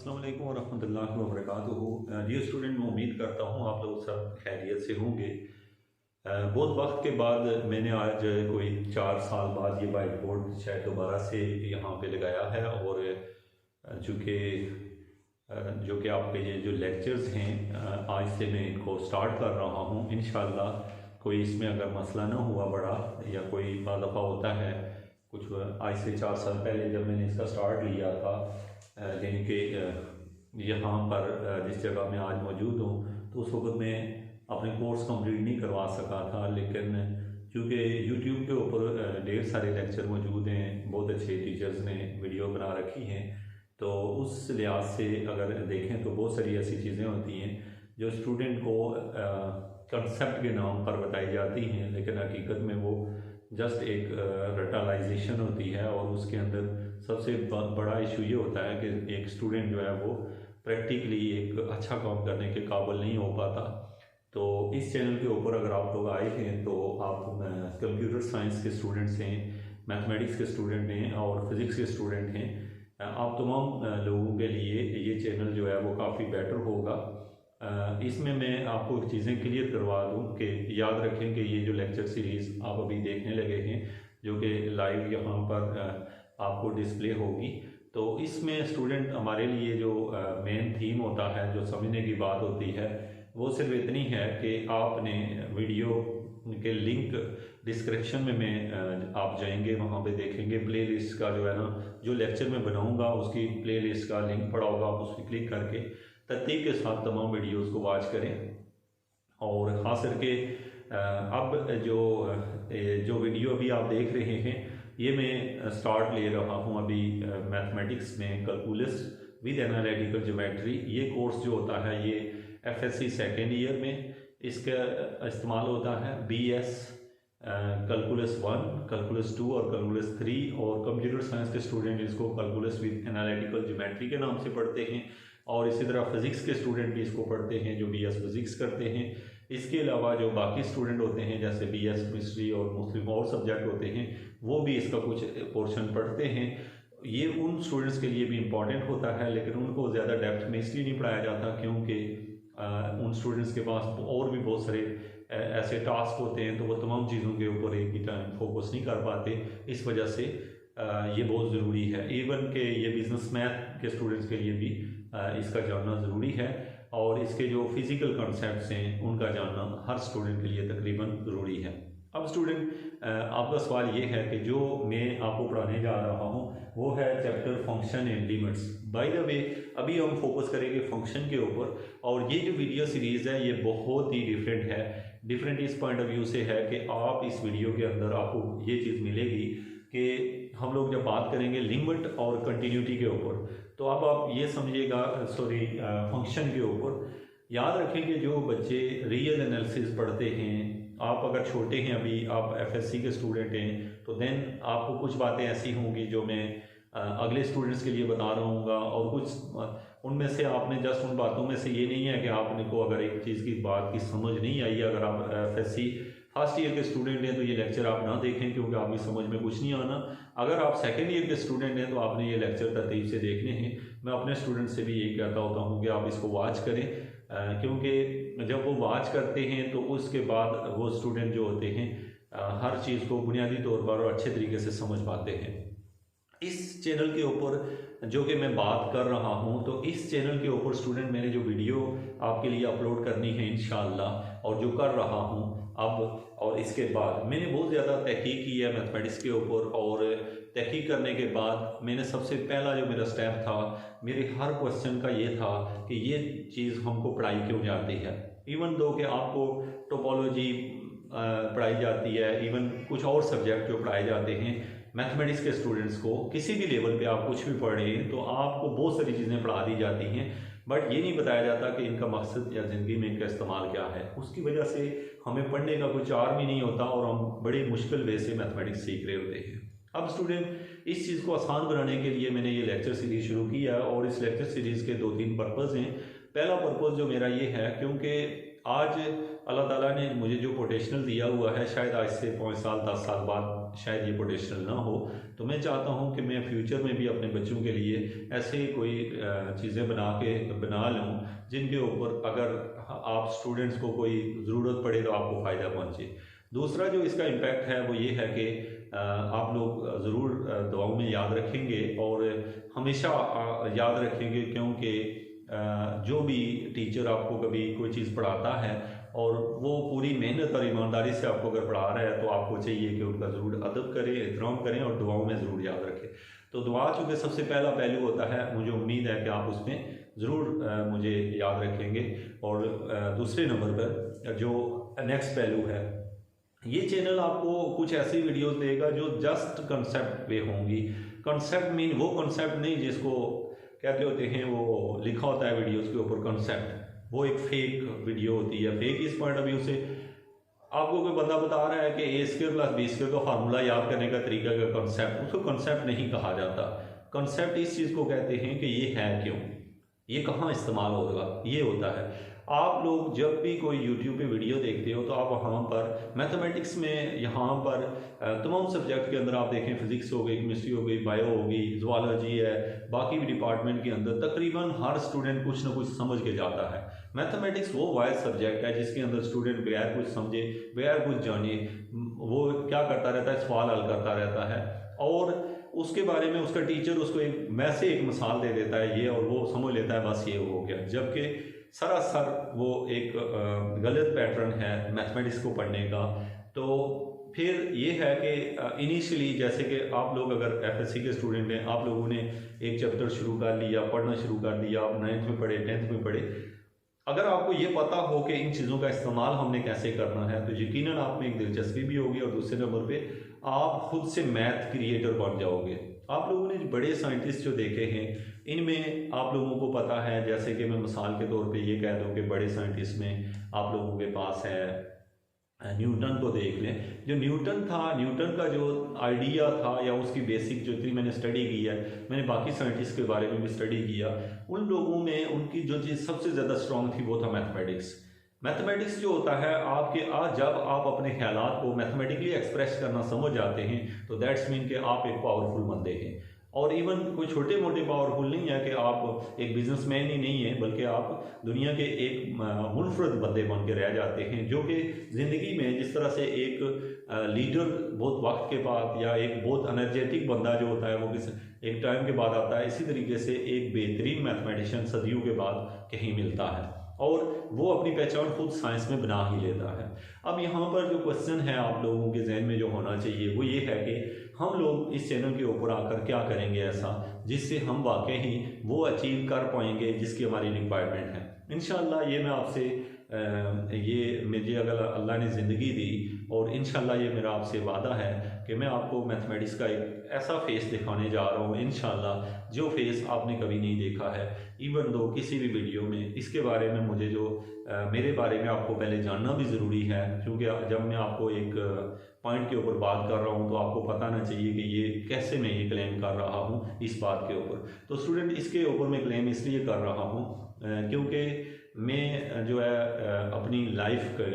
अस्सलाम वालेकुम वरहमतुल्लाहि वबरकातुहू। डियर स्टूडेंट, मैं उम्मीद करता हूँ आप लोग सब खैरियत से होंगे। बहुत वक्त के बाद मैंने आज कोई 4 साल बाद ये वाइट बोर्ड शायद दोबारा से यहाँ पे लगाया है। और चूँकि जो कि आपके ये जो लेक्चर्स हैं आज से मैं इनको स्टार्ट कर रहा हूँ। इंशाल्लाह कोई इसमें अगर मसला ना हुआ बड़ा या कोई बार दफ़ा होता है कुछ आज से 4 साल पहले जब मैंने इसका स्टार्ट लिया था, यानी कि यहाँ पर जिस जगह मैं आज मौजूद हूँ, तो उस वक्त मैं अपने कोर्स कंप्लीट नहीं करवा सका था। लेकिन चूँकि यूट्यूब के ऊपर ढेर सारे लेक्चर मौजूद हैं, बहुत अच्छे टीचर्स ने वीडियो बना रखी हैं, तो उस लिहाज से अगर देखें तो बहुत सारी ऐसी चीज़ें होती हैं जो स्टूडेंट को कंसेप्ट के नाम पर बताई जाती हैं, लेकिन हकीकत में वो जस्ट एक रटालाइजेशन होती है। और उसके अंदर सबसे बड़ा इशू ये होता है कि एक स्टूडेंट जो है वो प्रैक्टिकली एक अच्छा काम करने के काबिल नहीं हो पाता। तो इस चैनल के ऊपर अगर आप लोग आए हैं तो आप कंप्यूटर साइंस के स्टूडेंट्स हैं, मैथमेटिक्स के स्टूडेंट हैं और फिज़िक्स के स्टूडेंट हैं। आप तमाम लोगों के लिए ये चैनल जो है वो काफ़ी बेटर होगा। इसमें मैं आपको चीज़ें क्लियर करवा दूं कि याद रखें कि ये जो लेक्चर सीरीज़ आप अभी देखने लगे हैं, जो कि लाइव यहाँ पर आपको डिस्प्ले होगी, तो इसमें स्टूडेंट हमारे लिए जो मेन थीम होता है, जो समझने की बात होती है, वो सिर्फ इतनी है कि आपने वीडियो के लिंक डिस्क्रिप्शन में आप जाएंगे, वहाँ पे देखेंगे प्लेलिस्ट का जो है ना, जो लेक्चर मैं बनाऊँगा उसकी प्लेलिस्ट का लिंक पड़ा होगा, आप उस पर क्लिक करके तरतीब के साथ तमाम वीडियोस को वॉच करें। और ख़ास करके अब जो वीडियो अभी आप देख रहे हैं, ये मैं स्टार्ट ले रहा हूँ अभी मैथमेटिक्स में कैलकुलस विद एनालिटिकल ज्योमेट्री। ये कोर्स जो होता है ये एफएससी सेकेंड ईयर में इसका इस्तेमाल होता है। बीएस कैलकुलस 1, कैलकुलस 2 और कैलकुलस 3, और कंप्यूटर साइंस के स्टूडेंट इसको कैलकुलस विद एनालिटिकल ज्योमेट्री के नाम से पढ़ते हैं। और इसी तरह फिज़िक्स के स्टूडेंट भी इसको पढ़ते हैं जो बीएस फिज़िक्स करते हैं। इसके अलावा जो बाकी स्टूडेंट होते हैं जैसे बीएस केमिस्ट्री और मुस्लिम और सब्जेक्ट होते हैं, वो भी इसका कुछ पोर्शन पढ़ते हैं। ये उन स्टूडेंट्स के लिए भी इम्पॉर्टेंट होता है, लेकिन उनको ज़्यादा डेप्थ में इसलिए नहीं पढ़ाया जाता क्योंकि उन स्टूडेंट्स के पास और भी बहुत सारे ऐसे टास्क होते हैं, तो वो तमाम चीज़ों के ऊपर एक ही टाइम फोकस नहीं कर पाते। इस वजह से ये बहुत ज़रूरी है। इवन के ये बिज़नेस मैथ के स्टूडेंट्स के लिए भी इसका जानना ज़रूरी है, और इसके जो फिज़िकल कॉन्सेप्ट्स हैं उनका जानना हर स्टूडेंट के लिए तकरीबन ज़रूरी है। अब स्टूडेंट आपका सवाल ये है कि जो मैं आपको पढ़ाने जा रहा हूँ वो है chapter function and limits. By the way अभी हम फोकस करेंगे फंक्शन के ऊपर, और ये जो वीडियो सीरीज़ है ये बहुत ही डिफरेंट है। डिफरेंट इस पॉइंट ऑफ व्यू से है कि आप इस वीडियो के अंदर आपको ये चीज़ मिलेगी कि हम लोग जब बात करेंगे लिमिट और कंटिन्यूटी के ऊपर, तो अब आप ये समझिएगा, फंक्शन के ऊपर याद रखें कि जो बच्चे रियल एनालिसिस पढ़ते हैं, आप अगर छोटे हैं अभी, आप एफएससी के स्टूडेंट हैं, तो देन आपको कुछ बातें ऐसी होंगी जो मैं अगले स्टूडेंट्स के लिए बता रहा हूँ, और कुछ उनमें से आपने जस्ट उन बातों में से ये नहीं है कि आपने को अगर एक चीज़ की बात की समझ नहीं आई, अगर आप एफएससी फर्स्ट ईयर के स्टूडेंट हैं तो ये लेक्चर आप ना देखें क्योंकि आपकी समझ में कुछ नहीं आना। अगर आप सेकेंड ईयर के स्टूडेंट हैं तो आपने ये लेक्चर तरतीब से देखने हैं। मैं अपने स्टूडेंट से भी यही कहता होता हूँ कि आप इसको वॉच करें, क्योंकि जब वो वॉच करते हैं तो उसके बाद वो स्टूडेंट जो होते हैं हर चीज़ को बुनियादी तौर पर और अच्छे तरीके से समझ पाते हैं। इस चैनल के ऊपर जो कि मैं बात कर रहा हूं, तो इस चैनल के ऊपर स्टूडेंट मैंने जो वीडियो आपके लिए अपलोड करनी है इंशाअल्लाह, और जो कर रहा हूं अब, और इसके बाद मैंने बहुत ज़्यादा तहकीक की है मैथमेटिक्स के ऊपर, और तहकीक करने के बाद मैंने सबसे पहला जो मेरा स्टेप था, मेरे हर क्वेश्चन का ये था कि ये चीज़ हमको पढ़ाई क्यों जाती है। इवन दो कि आपको टोपोलॉजी पढ़ाई जाती है, इवन कुछ और सब्जेक्ट जो पढ़ाए जाते हैं मैथमेटिक्स के स्टूडेंट्स को, किसी भी लेवल पे आप कुछ भी पढ़ रहे हैं तो आपको बहुत सारी चीज़ें पढ़ा दी जाती हैं, बट ये नहीं बताया जाता कि इनका मकसद या ज़िंदगी में इनका इस्तेमाल क्या है। उसकी वजह से हमें पढ़ने का कोई चार्म ही नहीं होता और हम बड़ी मुश्किल वे से मैथमेटिक्स सीख रहे होते हैं। अब स्टूडेंट इस चीज़ को आसान बनाने के लिए मैंने ये लेक्चर सीरीज़ शुरू किया, और इस लेक्चर सीरीज़ के 2-3 पर्पज़ हैं। पहला पर्पज़ जो मेरा ये है, क्योंकि आज अल्लाह ताला ने मुझे जो पोटेंशियल दिया हुआ है, शायद आज से 5 साल 10 साल बाद शायद ये पोटेंशियल ना हो। तो मैं चाहता हूँ कि मैं फ्यूचर में भी अपने बच्चों के लिए ऐसे कोई चीज़ें बना लूँ जिनके ऊपर अगर आप स्टूडेंट्स को कोई ज़रूरत पड़े तो आपको फ़ायदा पहुँचे। दूसरा जो इसका इम्पैक्ट है वो ये है कि आप लोग ज़रूर दुआओं में याद रखेंगे और हमेशा याद रखेंगे, क्योंकि जो भी टीचर आपको कभी कोई चीज़ पढ़ाता है और वो पूरी मेहनत और ईमानदारी से आपको अगर पढ़ा रहा है तो आपको चाहिए कि उनका ज़रूर अदब करें, एहतराम करें और दुआओं में ज़रूर याद रखें। तो दुआ चूँकि सबसे पहला पहलू होता है, मुझे उम्मीद है कि आप उसमें ज़रूर मुझे याद रखेंगे। और दूसरे नंबर पर जो नेक्स्ट पहलू है, ये चैनल आपको कुछ ऐसी वीडियोस देगा जो जस्ट कंसेप्ट पे होंगी। कंसेप्ट मीन वो कंसेप्ट नहीं जिसको कहते होते हैं, वो लिखा होता है वीडियोस के ऊपर कंसेप्ट, वो एक फेक वीडियो होती है। फेक इस पॉइंट ऑफ व्यू से आपको कोई बंदा बता रहा है कि a² + b² का फार्मूला याद करने का तरीका का कंसेप्ट, उसको कंसेप्ट नहीं कहा जाता। कंसेप्ट इस चीज़ को कहते हैं कि ये है क्यों, ये कहाँ इस्तेमाल होगा, ये होता है। आप लोग जब भी कोई यूट्यूब पे वीडियो देखते हो तो आप वहाँ पर मैथमेटिक्स में, यहाँ पर तमाम सब्जेक्ट के अंदर आप देखें, फिजिक्स हो गई, केमिस्ट्री हो गई, बायो होगी, ज़ूलॉजी है, बाकी भी डिपार्टमेंट के अंदर तकरीबन हर स्टूडेंट कुछ ना कुछ समझ के जाता है। मैथमेटिक्स वो वाइज सब्जेक्ट है जिसके अंदर स्टूडेंट बगैर कुछ समझे, बगैर कुछ जाने, वो क्या करता रहता है, सवाल हल करता रहता है और उसके बारे में उसका टीचर उसको एक वैसे एक मिसाल दे देता है ये, और वो समझ लेता है बस ये हो गया। जबकि सरासर वो एक गलत पैटर्न है मैथमेटिक्स को पढ़ने का। तो फिर ये है कि इनिशियली जैसे कि आप लोग अगर FSC के स्टूडेंट हैं, आप लोगों ने एक चैप्टर शुरू कर लिया, पढ़ना शुरू कर दिया, आप 9th में पढ़े, 10th में पढ़े, अगर आपको ये पता हो कि इन चीज़ों का इस्तेमाल हमने कैसे करना है तो यकीनन आप में एक दिलचस्पी भी होगी और दूसरे नंबर पे आप खुद से मैथ क्रिएटर बन जाओगे। आप लोगों ने बड़े साइंटिस्ट जो देखे हैं, इनमें आप लोगों को पता है, जैसे कि मैं मिसाल के तौर पे ये कह दूं कि बड़े साइंटिस्ट में आप लोगों के पास है न्यूटन को देख लें। जो न्यूटन था, न्यूटन का जो आइडिया था या उसकी बेसिक जो थी, मैंने स्टडी की है, मैंने बाकी साइंटिस्ट के बारे में भी स्टडी किया, उन लोगों में उनकी जो चीज़ सबसे ज़्यादा स्ट्रॉन्ग थी वो था मैथमेटिक्स। मैथमेटिक्स जो होता है आपके आज जब आप अपने ख्यालात को मैथमेटिकली एक्सप्रेस करना समझ जाते हैं तो दैट्स मीन कि आप एक पावरफुल बंदे हैं। और इवन कोई छोटे मोटे पावरफुल नहीं है कि आप एक बिजनेसमैन ही नहीं है, बल्कि आप दुनिया के एक मुनफरद बंदे बन के रह जाते हैं, जो कि ज़िंदगी में जिस तरह से एक लीडर बहुत वक्त के बाद या एक बहुत एनर्जेटिक बंदा जो होता है वो एक टाइम के बाद आता है, इसी तरीके से एक बेहतरीन मैथमेटिशियन सदियों के बाद कहीं मिलता है और वो अपनी पहचान खुद साइंस में बना ही लेता है। अब यहाँ पर जो क्वेश्चन है आप लोगों के जहन में जो होना चाहिए वो ये है कि हम लोग इस चैनल के ऊपर आकर क्या करेंगे ऐसा जिससे हम वाकई ही वो अचीव कर पाएंगे जिसकी हमारी रिक्वायरमेंट है। इंशाल्लाह ये मैं आपसे ये मुझे अगर अल्लाह ने ज़िंदगी दी और इंशाल्लाह ये मेरा आपसे वादा है कि मैं आपको मैथमेटिक्स का एक ऐसा फेस दिखाने जा रहा हूँ इंशाल्लाह जो फेस आपने कभी नहीं देखा है। इवन दो किसी भी वीडियो में इसके बारे में मुझे जो मेरे बारे में आपको पहले जानना भी ज़रूरी है, क्योंकि जब मैं आपको एक पॉइंट के ऊपर बात कर रहा हूँ तो आपको पता ना चाहिए कि ये कैसे मैं ये क्लेम कर रहा हूँ इस बात के ऊपर। तो स्टूडेंट इसके ऊपर मैं क्लेम इसलिए कर रहा हूँ क्योंकि मैं जो है अपनी लाइफ का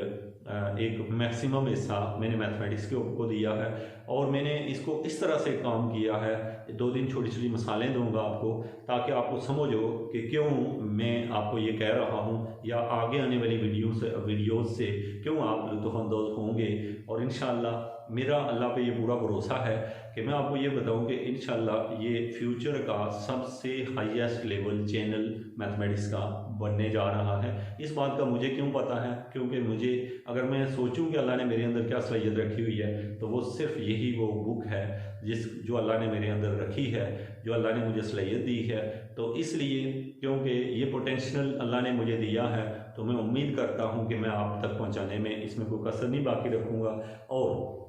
एक मैक्सिमम हिस्सा मैंने मैथमेटिक्स के ऊपर दिया है और मैंने इसको इस तरह से काम किया है। 2-3 छोटी छोटी मिसालें दूंगा आपको ताकि आपको समझो कि क्यों मैं आपको ये कह रहा हूँ या आगे आने वाली वीडियोज़ से क्यों आप लुत्फ़अंदोज़ होंगे। और इंशाल्लाह मेरा अल्लाह पे ये पूरा भरोसा है कि मैं आपको ये बताऊं कि इंशाल्लाह ये फ्यूचर का सबसे हाईएस्ट लेवल चैनल मैथमेटिक्स का बनने जा रहा है। इस बात का मुझे क्यों पता है, क्योंकि मुझे अगर मैं सोचूं कि अल्लाह ने मेरे अंदर क्या सलाहियत रखी हुई है तो वो सिर्फ यही वो बुक है जो अल्लाह ने मेरे अंदर रखी है, जो अल्लाह ने मुझे सलाहियत दी है। तो इसलिए क्योंकि ये पोटेंशियल अल्लाह ने मुझे दिया है तो मैं उम्मीद करता हूँ कि मैं आप तक पहुँचाने में इसमें कोई कसर नहीं बाकी रखूँगा। और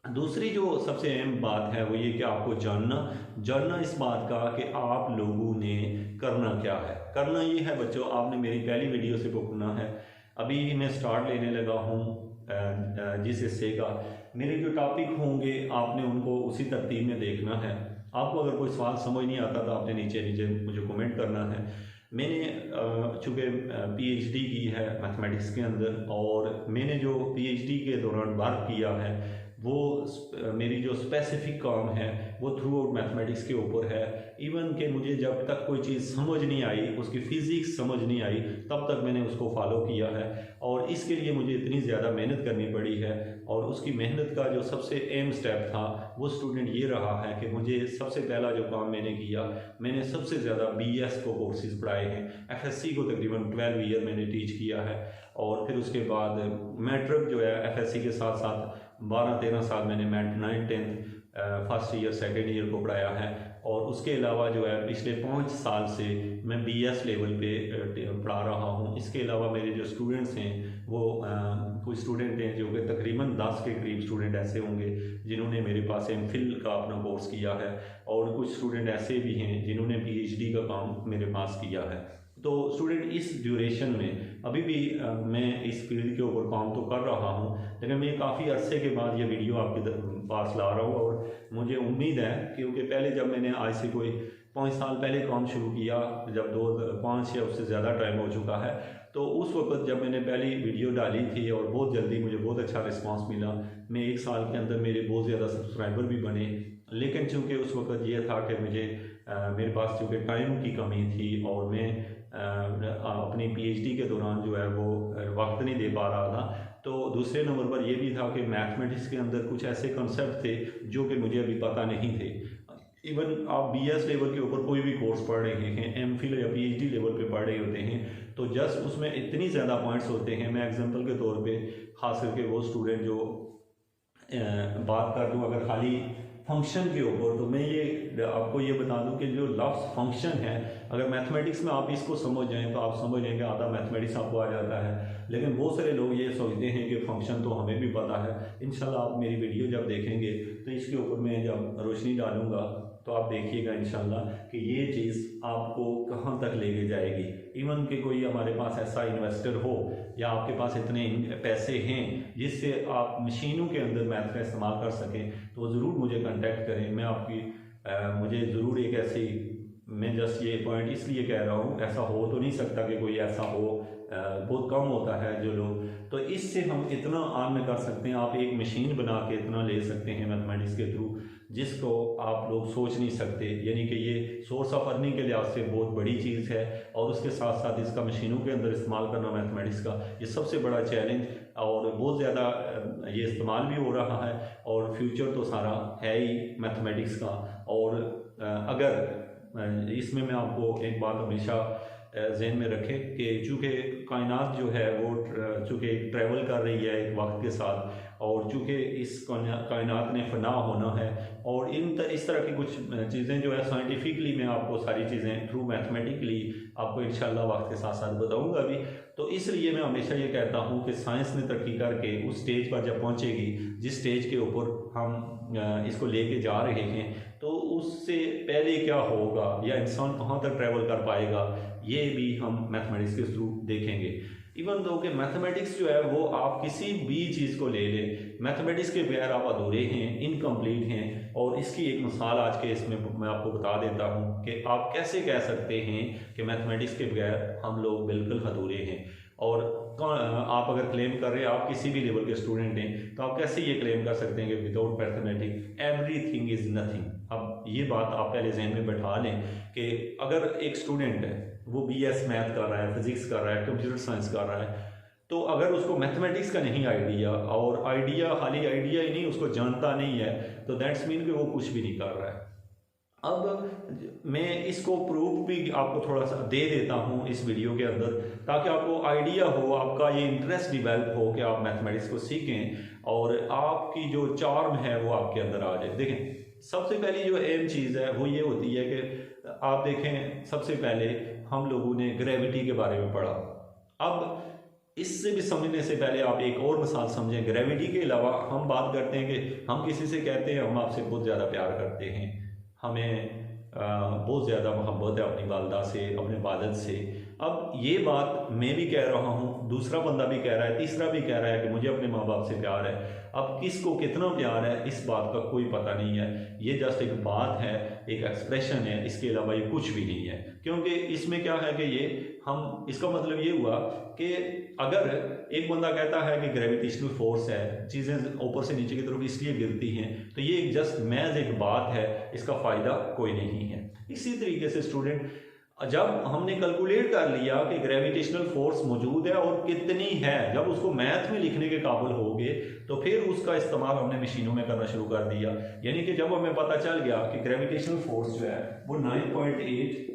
दूसरी जो सबसे अहम बात है वो ये कि आपको जानना इस बात का कि आप लोगों ने करना क्या है। करना ये है बच्चों, आपने मेरी पहली वीडियो से पकड़ना है। अभी मैं स्टार्ट लेने लगा हूँ जिस हिस्से का, मेरे जो टॉपिक होंगे आपने उनको उसी तरतीब में देखना है। आपको अगर कोई सवाल समझ नहीं आता तो आपने नीचे मुझे कमेंट करना है। मैंने चूँकि PhD की है मैथमेटिक्स के अंदर और मैंने जो PhD के दौरान वर्क किया है मेरी जो स्पेसिफिक काम है वो थ्रू आउट मैथमेटिक्स के ऊपर है। इवन कि मुझे जब तक कोई चीज़ समझ नहीं आई, उसकी फ़िज़िक्स समझ नहीं आई, तब तक मैंने उसको फॉलो किया है। और इसके लिए मुझे इतनी ज़्यादा मेहनत करनी पड़ी है। और उसकी मेहनत का जो सबसे एम स्टेप था वो स्टूडेंट ये रहा है कि मुझे सबसे पहला जो काम मैंने किया, मैंने सबसे ज़्यादा BS को कोर्सेज़ पढ़ाए हैं। FSC को तकरीबन 12 ईयर मैंने टीच किया है। और फिर उसके बाद मैट्रिक जो है FSC के साथ साथ 12-13 साल मैंने 9th 10th first year second year को पढ़ाया है। और उसके अलावा जो है पिछले 5 साल से मैं BS लेवल पे पढ़ा रहा हूँ। इसके अलावा मेरे जो स्टूडेंट्स हैं वो कुछ स्टूडेंट हैं जो कि तकरीबन 10 के करीब स्टूडेंट ऐसे होंगे जिन्होंने मेरे पास MPhil का अपना कोर्स किया है। और कुछ स्टूडेंट ऐसे भी हैं जिन्होंने PhD का काम मेरे पास किया है। तो स्टूडेंट इस ड्यूरेशन में अभी भी मैं इस फील्ड के ऊपर काम तो कर रहा हूँ, लेकिन मैं काफ़ी अरसे के बाद ये वीडियो आपके पास ला रहा हूँ। और मुझे उम्मीद है क्योंकि पहले जब मैंने आज से कोई 5 साल पहले काम शुरू किया, जब 5 या उससे ज़्यादा टाइम हो चुका है, तो उस वक्त जब मैंने पहली वीडियो डाली थी और बहुत जल्दी मुझे बहुत अच्छा रिस्पांस मिला। मैं 1 साल के अंदर मेरे बहुत ज़्यादा सब्सक्राइबर भी बने। लेकिन चूँकि उस वक्त ये था कि मेरे पास चूँकि टाइम की कमी थी और मैं अपनी PhD के दौरान जो है वो वक्त नहीं दे पा रहा था। तो दूसरे नंबर पर यह भी था कि मैथमेटिक्स के अंदर कुछ ऐसे कंसेप्ट थे जो कि मुझे अभी पता नहीं थे। इवन आप BS लेवल के ऊपर कोई भी कोर्स पढ़ रहे हैं, MPhil या PhD लेवल पे पढ़ रहे होते हैं, तो जस्ट उसमें इतनी ज़्यादा पॉइंट्स होते हैं। मैं एग्जांपल के तौर पे खास करके वो स्टूडेंट जो बात कर दूँ अगर खाली फंक्शन के ऊपर, तो मैं ये आपको ये बता दूं कि जो लफ्ज़ फंक्शन है, अगर मैथमेटिक्स में आप इसको समझ जाएं तो आप समझ लें कि आधा मैथमेटिक्स आपको आ जाता है। लेकिन बहुत सारे लोग ये सोचते हैं कि फंक्शन तो हमें भी पता है। इंशाल्लाह आप मेरी वीडियो जब देखेंगे तो इसके ऊपर मैं जब रोशनी डालूंगा तो आप देखिएगा इंशाल्लाह कि ये चीज़ आपको कहाँ तक लेके जाएगी। इवन कि कोई हमारे पास ऐसा इन्वेस्टर हो या आपके पास इतने पैसे हैं जिससे आप मशीनों के अंदर मैथ का इस्तेमाल कर सकें, तो ज़रूर मुझे कांटेक्ट करें। मैं मुझे ज़रूर एक ऐसी, मैं जस्ट ये पॉइंट इसलिए कह रहा हूँ, ऐसा हो तो नहीं सकता कि कोई ऐसा हो, बहुत कम होता है जो लोग, तो इससे हम इतना अर्न कर सकते हैं। आप एक मशीन बना के इतना ले सकते हैं मैथमेटिक्स के थ्रू जिसको आप लोग सोच नहीं सकते। यानी कि ये सोर्स ऑफ अर्निंग के लिहाज से बहुत बड़ी चीज़ है। और उसके साथ साथ इसका मशीनों के अंदर इस्तेमाल करना मैथमेटिक्स का ये सबसे बड़ा चैलेंज, और बहुत ज़्यादा ये इस्तेमाल भी हो रहा है। और फ्यूचर तो सारा है ही मैथमेटिक्स का। और अगर इसमें मैं आपको एक बात हमेशा जहन में रखें कि चूँकि कायनात जो है वो चूँकि ट्रैवल कर रही है एक वक्त के साथ, और चूँकि इस कायनात ने फना होना है, और इस तरह की कुछ चीज़ें जो है साइंटिफिकली मैं आपको सारी चीज़ें थ्रू मैथमेटिकली आपको इंशाल्लाह वक्त के साथ साथ बताऊंगा भी। तो इसलिए मैं हमेशा ये कहता हूँ कि साइंस ने तरक्की करके उस स्टेज पर जब पहुँचेगी जिस स्टेज के ऊपर हम इसको लेके जा रहे हैं, तो उससे पहले क्या होगा या इंसान कहाँ तक ट्रैवल कर पाएगा, ये भी हम मैथमेटिक्स के थ्रू देखेंगे। इवन दो कि मैथमेटिक्स जो है वो आप किसी भी चीज़ को ले लें, मैथमेटिक्स के बगैर आप अधूरे हैं, इनकम्प्लीट हैं। और इसकी एक मिसाल आज के इसमें मैं आपको बता देता हूँ कि आप कैसे कह सकते हैं कि मैथमेटिक्स के बगैर हम लोग बिल्कुल अधूरे हैं। और आप अगर क्लेम कर रहे हैं, आप किसी भी लेवल के स्टूडेंट हैं, तो आप कैसे ये क्लेम कर सकते हैं कि without mathematics everything is nothing. अब ये बात आप पहले जहन में बैठा लें कि अगर एक स्टूडेंट है वो BS मैथ कर रहा है, फिजिक्स कर रहा है, कंप्यूटर साइंस कर रहा है, तो अगर उसको मैथमेटिक्स का नहीं आइडिया, और आइडिया खाली आइडिया ही नहीं, उसको जानता नहीं है, तो दैट्स मीन कि वो कुछ भी नहीं कर रहा है। अब मैं इसको प्रूफ भी आपको थोड़ा सा दे देता हूँ इस वीडियो के अंदर, ताकि आपको आइडिया हो, आपका ये इंटरेस्ट डिवेल्प हो कि आप मैथमेटिक्स को सीखें और आपकी जो चार्म है वो आपके अंदर आ जाए। देखें, सबसे पहली जो अहम चीज़ है वो ये होती है कि आप देखें, सबसे पहले हम लोगों ने ग्रेविटी के बारे में पढ़ा। अब इससे भी समझने से पहले आप एक और मिसाल समझें। ग्रेविटी के अलावा हम बात करते हैं कि हम किसी से कहते हैं हम आपसे बहुत ज़्यादा प्यार करते हैं, हमें बहुत ज़्यादा मोहब्बत है अपनी वालदा से, अपने वालिद से। अब ये बात मैं भी कह रहा हूँ, दूसरा बंदा भी कह रहा है, तीसरा भी कह रहा है कि मुझे अपने माँ बाप से प्यार है। अब किसको कितना प्यार है इस बात का कोई पता नहीं है, ये जस्ट एक बात है, एक एक्सप्रेशन है, इसके अलावा ये कुछ भी नहीं है। क्योंकि इसमें क्या है कि ये हम, इसका मतलब ये हुआ कि अगर एक बंदा कहता है कि ग्रेविटेशनल फोर्स है, चीज़ें ऊपर से नीचे की तरफ इसलिए गिरती हैं, तो ये एक जस्ट महज एक बात है, इसका फ़ायदा कोई नहीं है। इसी तरीके से स्टूडेंट, जब हमने कैलकुलेट कर लिया कि ग्रेविटेशनल फोर्स मौजूद है और कितनी है, जब उसको मैथ में लिखने के काबिल हो गए, तो फिर उसका इस्तेमाल हमने मशीनों में करना शुरू कर दिया। यानी कि जब हमें पता चल गया कि ग्रेविटेशनल फोर्स जो है वो 9.8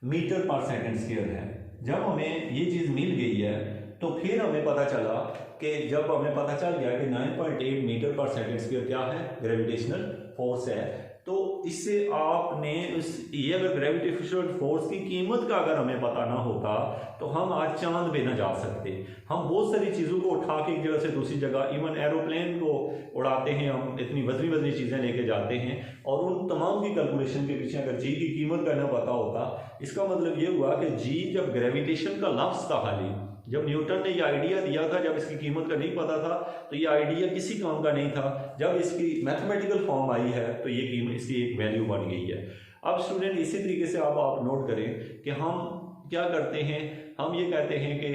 मीटर पर सेकंड स्क्वायर है, जब हमें ये चीज़ मिल गई है, तो फिर हमें पता चला कि जब हमें पता चल गया कि 9.8 मीटर पर सेकंड स्क्वायर क्या है, ग्रेविटेशनल फोर्स है, तो इससे आपने ये अगर ग्रेविटेशनल फोर्स की कीमत का अगर हमें पता ना होता तो हम आज चांद पे ना जा सकते। हम बहुत सारी चीज़ों को उठा के एक जगह से दूसरी जगह, इवन एरोप्लेन को उड़ाते हैं हम, इतनी वजनी वजनी चीज़ें लेके जाते हैं, और उन तमाम की कैलकुलेशन के पीछे अगर जी की कीमत का ना पता होता, इसका मतलब ये हुआ कि जी जब ग्रेविटेशन का लफ्ज़ था खाली, जब न्यूटन ने ये आइडिया दिया था, जब इसकी कीमत का नहीं पता था, तो ये आइडिया किसी काम का नहीं था। जब इसकी मैथमेटिकल फॉर्म आई है तो ये कीमत, इसकी एक वैल्यू बन गई है। अब स्टूडेंट इसी तरीके से आप नोट करें कि हम क्या करते हैं, हम ये कहते हैं कि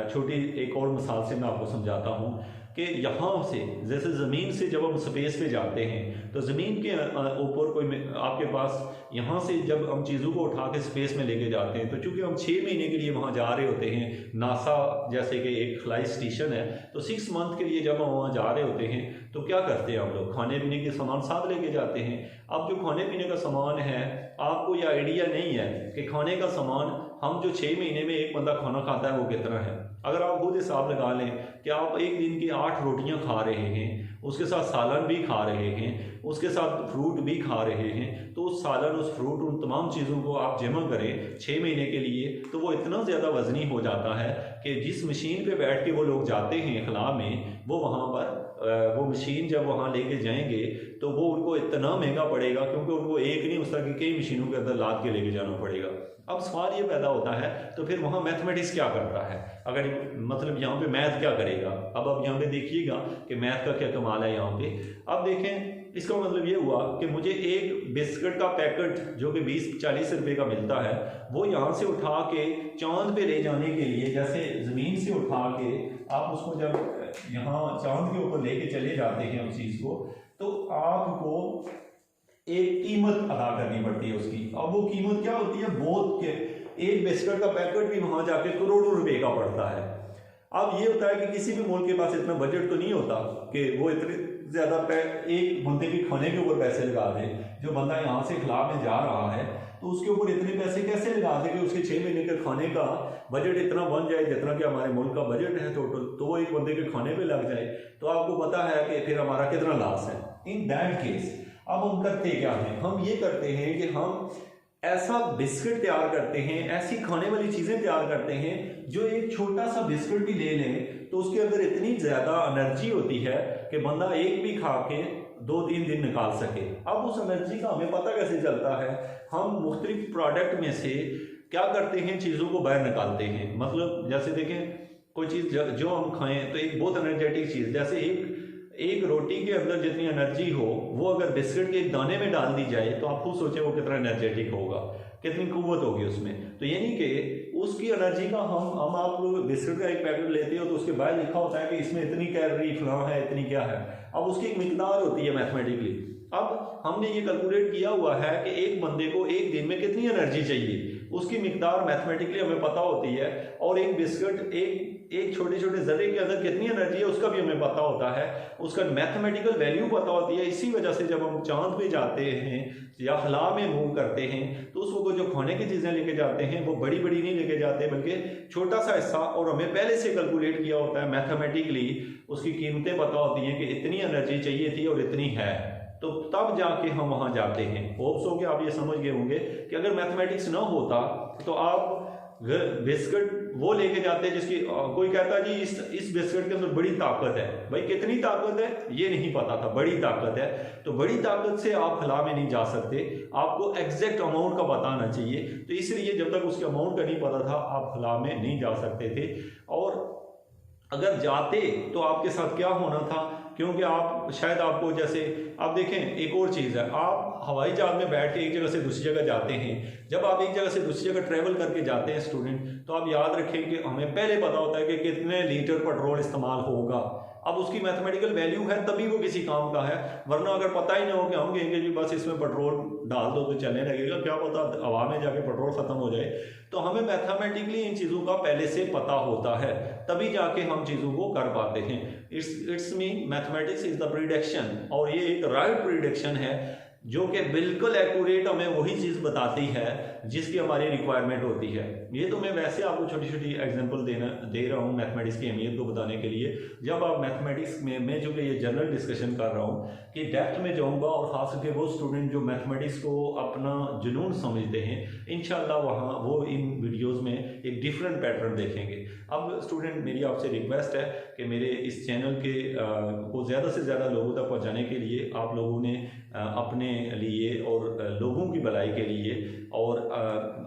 छोटी एक और मिसाल से मैं आपको समझाता हूँ कि यहाँ से, जैसे ज़मीन से जब हम स्पेस पे जाते हैं, तो ज़मीन के ऊपर कोई आपके पास, यहाँ से जब हम चीज़ों को उठा के स्पेस में लेके जाते हैं, तो चूँकि हम 6 महीने के लिए वहाँ जा रहे होते हैं, नासा जैसे कि एक फ्लाई स्टेशन है, तो 6 मंथ के लिए जब हम वहाँ जा रहे होते हैं, तो क्या करते हैं हम लोग, खाने पीने के सामान साथ लेके जाते हैं। अब जो खाने पीने का सामान है, आपको ये आइडिया नहीं है कि खाने का सामान हम जो 6 महीने में एक बंदा खाना खाता है वो कितना है। अगर आप खुद हिसाब लगा लें कि आप एक दिन की 8 रोटियां खा रहे हैं, उसके साथ सालन भी खा रहे हैं, उसके साथ फ्रूट भी खा रहे हैं, तो उस सालन, उस फ्रूट, उन तमाम चीज़ों को आप जमा करें 6 महीने के लिए, तो वो इतना ज़्यादा वज़नी हो जाता है कि जिस मशीन पे बैठ के वो लोग जाते हैं खला में, वो वहाँ पर वो मशीन जब वहाँ लेके जाएंगे तो वो उनको इतना महंगा पड़ेगा, क्योंकि उनको एक नहीं, उस तरह की कई मशीनों के अंदर लाद के लेके जाना पड़ेगा। अब सवाल ये पैदा होता है, तो फिर वहाँ मैथमेटिक्स क्या करता है, अगर मतलब यहाँ पे मैथ क्या करेगा। अब यहाँ पे देखिएगा कि मैथ का क्या कमाल है यहाँ पे। अब देखें, इसका मतलब ये हुआ कि मुझे एक बिस्किट का पैकेट जो कि 20-40 रुपए का मिलता है, वो यहाँ से उठा के चांद पे ले जाने के लिए, जैसे ज़मीन से उठा के आप उसको जब यहाँ चांद के ऊपर लेके चले जाते हैं उस चीज़ को, तो आपको एक कीमत अदा करनी पड़ती है उसकी। अब वो कीमत क्या होती है, बहुत के एक बिस्किट का पैकेट भी वहाँ जाके करोड़ों रुपए का पड़ता है। अब ये होता है कि किसी भी मुल्क के पास इतना बजट तो नहीं होता कि वो इतने ज़्यादा एक बंदे के खाने के ऊपर पैसे लगा दे। जो बंदा यहाँ से खिला में जा रहा है तो उसके ऊपर इतने पैसे कैसे लगा दे कि उसके 6 महीने के खाने का बजट इतना बन जाए जितना कि हमारे मुल्क का बजट है टोटल, तो वो एक बंदे के खाने पे लग जाए, तो आपको पता है कि फिर हमारा कितना लॉस है। इन दैट केस अब हम करते क्या हैं, हम ये करते हैं कि हम ऐसा बिस्किट तैयार करते हैं, ऐसी खाने वाली चीज़ें तैयार करते हैं जो एक छोटा सा बिस्किट भी ले लें तो उसके अंदर इतनी ज़्यादा एनर्जी होती है कि बंदा एक भी खा के 2-3 दिन निकाल सके। अब उस एनर्जी का हमें पता कैसे चलता है, हम मुख्तलिफ प्रोडक्ट में से क्या करते हैं, चीज़ों को बाहर निकालते हैं। मतलब जैसे देखें, कोई चीज़ जो हम खाएं तो एक बहुत एनर्जेटिक चीज़, जैसे एक रोटी के अंदर जितनी एनर्जी हो वो अगर बिस्किट के एक दाने में डाल दी जाए तो आप खुद सोचें वो कितना एनर्जेटिक होगा, कितनी कुव्वत होगी उसमें। तो यानी कि उसकी एनर्जी का हम आप बिस्किट का एक पैकेट लेते हो तो उसके बाहर लिखा होता है कि इसमें इतनी कैलोरी फलां है, इतनी क्या है। अब उसकी एक मिकदार होती है मैथमेटिकली। अब हमने ये कैलकुलेट किया हुआ है कि एक बंदे को एक दिन में कितनी एनर्जी चाहिए, उसकी मिकदार मैथमेटिकली हमें पता होती है। और एक बिस्किट एक छोटे छोटे जर्रे के अंदर कितनी एनर्जी है उसका भी हमें पता होता है, उसका मैथमेटिकल वैल्यू पता होती है। इसी वजह से जब हम चांद पे जाते हैं या खला में मूव करते हैं तो उस वक्त जो खाने की चीज़ें लेके जाते हैं वो बड़ी बड़ी नहीं लेके जाते बल्कि छोटा सा हिस्सा, और हमें पहले से कैलकुलेट किया होता है मैथमेटिकली, उसकी कीमतें पता होती हैं कि इतनी एनर्जी चाहिए थी और इतनी है, तो तब जाके हम वहाँ जाते हैं। होप्स हो कि आप ये समझ गए होंगे कि अगर मैथमेटिक्स ना होता तो आप बिस्किट वो लेके जाते हैं जिसकी कोई कहता है जी इस बिस्किट के अंदर बड़ी ताकत है। भाई कितनी ताकत है ये नहीं पता था, बड़ी ताकत है। तो बड़ी ताकत से आप खला में नहीं जा सकते, आपको एग्जैक्ट अमाउंट का पता आना चाहिए। तो इसलिए जब तक उसके अमाउंट का नहीं पता था आप खला में नहीं जा सकते थे। और अगर जाते तो आपके साथ क्या होना था, क्योंकि आप शायद आपको जैसे आप देखें एक और चीज़ है, आप हवाई जहाज में बैठ के एक जगह से दूसरी जगह जाते हैं। जब आप एक जगह से दूसरी जगह ट्रैवल करके जाते हैं स्टूडेंट, तो आप याद रखें कि हमें पहले पता होता है कि कितने लीटर पेट्रोल इस्तेमाल होगा। अब उसकी मैथमेटिकल वैल्यू है तभी वो किसी काम का है, वरना अगर पता ही ना हो कि हम कहेंगे जी बस इसमें पेट्रोल डाल दो तो चलने लगेगा, क्या पता हवा में जाके पेट्रोल ख़त्म हो जाए। तो हमें मैथमेटिकली इन चीज़ों का पहले से पता होता है, तभी जाके हम चीज़ों को कर पाते हैं। It's mean mathematics is the prediction, और ये एक राइट प्रिडिक्शन है जो कि बिल्कुल एक्यूरेट हमें वही चीज़ बताती है जिसकी हमारी रिक्वायरमेंट होती है। ये तो मैं वैसे आपको छोटी छोटी एग्जांपल दे रहा हूँ मैथमेटिक्स की अहमियत को बताने के लिए। जब आप मैथमेटिक्स में मैं जो कि ये जनरल डिस्कशन कर रहा हूँ कि डेप्थ में जाऊँगा, और ख़ास करके वो स्टूडेंट जो मैथमेटिक्स को अपना जुनून समझते हैं, इंशाल्लाह वहाँ वो इन वीडियोज़ में एक डिफरेंट पैटर्न देखेंगे। अब स्टूडेंट मेरी आपसे रिक्वेस्ट है कि मेरे इस चैनल के को ज़्यादा से ज़्यादा लोगों तक पहुँचाने के लिए आप लोगों ने अपने लिए और लोगों की भलाई के लिए और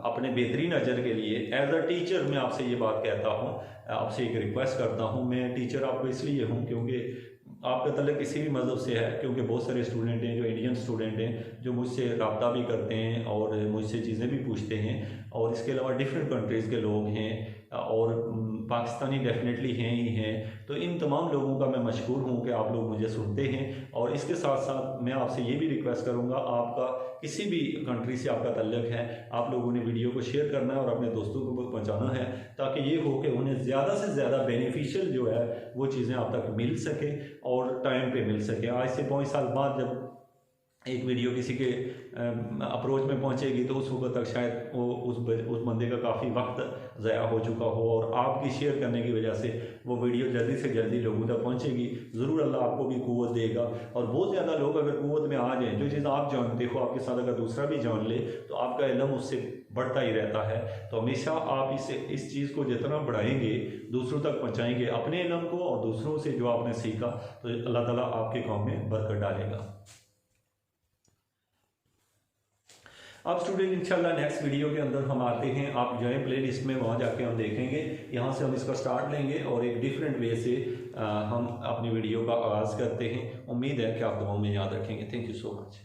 अपने बेहतरीन अजर के लिए एज अ टीचर मैं आपसे ये बात कहता हूँ, आपसे एक रिक्वेस्ट करता हूँ। मैं टीचर आपको इसलिए हूँ क्योंकि आपका तल्लुक किसी भी मज़हब से है, क्योंकि बहुत सारे स्टूडेंट हैं जो इंडियन स्टूडेंट हैं जो मुझसे रब्ता भी करते हैं और मुझसे चीज़ें भी पूछते हैं, और इसके अलावा डिफरेंट कंट्रीज़ के लोग हैं और पाकिस्तानी डेफिनेटली हैं ही हैं। तो इन तमाम लोगों का मैं मशकूर हूँ कि आप लोग मुझे सुनते हैं। और इसके साथ साथ मैं आपसे ये भी रिक्वेस्ट करूँगा, आपका किसी भी कंट्री से आपका तल्लुक है, आप लोगों ने वीडियो को शेयर करना है और अपने दोस्तों को पहुँचाना है, ताकि ये हो कि उन्हें ज़्यादा से ज़्यादा बेनिफिशियल जो है वो चीज़ें आप तक मिल सके और टाइम पे मिल सके। आज से 5 साल बाद जब एक वीडियो किसी के अप्रोच में पहुंचेगी तो उस वक्त तक शायद वो उस बंदे का काफ़ी वक्त ज़ाया हो चुका हो, और आपकी शेयर करने की वजह से वो वीडियो जल्दी से जल्दी लोगों तक पहुंचेगी। ज़रूर अल्लाह आपको भी कुव्वत देगा, और बहुत ज़्यादा लोग अगर कुव्वत में आ जाएँ, जो चीज़ आप जानते हो आपके साथ अगर दूसरा भी जान ले तो आपका इल्म उससे बढ़ता ही रहता है। तो हमेशा आप इस चीज़ को जितना बढ़ाएंगे, दूसरों तक पहुँचाएँगे अपने इल्म को और दूसरों से जो आपने सीखा, तो अल्लाह ताला आपके काम में बरकत डालेगा। अब स्टूडेंट इंशाल्लाह नेक्स्ट वीडियो के अंदर हम आते हैं, आप जाएँ प्ले लिस्ट में, वहाँ जाके हम देखेंगे, यहाँ से हम इसका स्टार्ट लेंगे और एक डिफरेंट वे से हम अपनी वीडियो का आगाज़ करते हैं। उम्मीद है कि आप दुआओं में याद रखेंगे। Thank you so much.